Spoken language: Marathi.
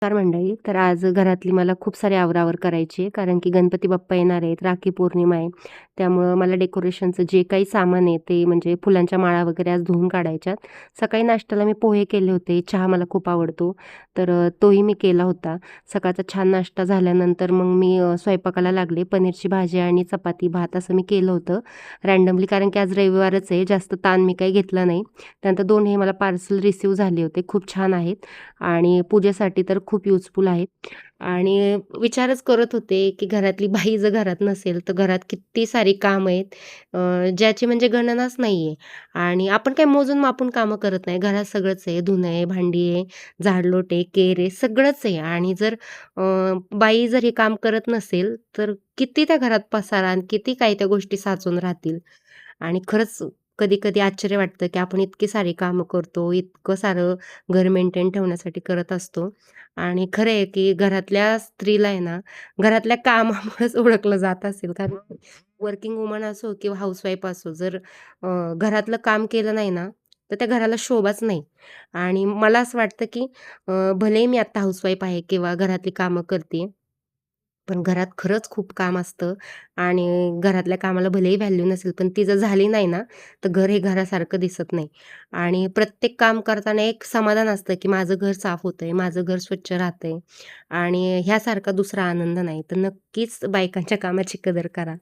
नमस्कार मंडळी. तर आज घरातली मला खूप सारी आवरावर करायची आहे, कारण की गणपती बाप्पा येणार आहेत, राखी पौर्णिमा आहे. त्यामुळं मला डेकोरेशनचं जे काही सामान आहे ते म्हणजे फुलांच्या माळा वगैरे आज धुवून काढायच्यात. सकाळी नाश्त्याला मी पोहे केले होते. चहा मला खूप आवडतो, तर तोही मी केला होता. सकाळचा छान नाश्ता झाल्यानंतर मग मी स्वयंपाकाला लागले. पनीरची भाजी आणि चपाती, भात असं मी केलं होतं रँडमली, कारण की आज रविवारच आहे. जास्त ताण मी काही घेतला नाही. त्यानंतर 2 हे मला पार्सल रिसीव्ह झाले होते. खूप छान आहेत आणि पूजेसाठी तर खूप युजफुल आहेत. आणि विचारच करत होते, की घरातली बाई जर घरात नसेल, तर घरात किती सारी कामं आहेत, ज्याची म्हणजे गणनाच नाहीये. आणि आपण काही मोजून मापून कामं करत नाही. घरात सगळंच आहे. धुणं आहे, भांडी आहे, झाडलोट आहे, केर आहे, सगळंच आहे. आणि जर बाई जर हे काम करत नसेल, तर किती त्या घरात पसारा आणि किती काही त्या गोष्टी साचून राहतील. आणि खरंच कधी-कधी आश्चर्य वाटतं, की आपण इतकी सारी कामं करतो, इतकं सारं घर मेंटेन ठेवण्यासाठी करत असतो. आणि खरं आहे, की घरातल्या स्त्रीला आहे ना, घरातल्या कामामुळेच ओळखलं जात असेल. कारण वर्किंग वुमन असो किंवा हाउसवाईफ असो, जर घरातलं काम केलं नाही ना, तर त्या घराला शोभाच नाही. आणि मला असं वाटतं, की भलेही मी आता हाउसवाईफ आहे किंवा घरातली कामं करते, पण घरात खरंच खूप काम असतं. आणि घरातल्या कामाला भलेही व्हॅल्यू नसेल, पण ती जर झाली नाही ना, तर घर हे घरासारखं दिसत नाही. आणि प्रत्येक काम करताना एक समाधान असतं, की माझं घर साफ होतंय, माझं घर स्वच्छ राहतंय आणि ह्यासारखा दुसरा आनंद नाही. तर नक्कीच बायकांच्या कामाची कदर करा.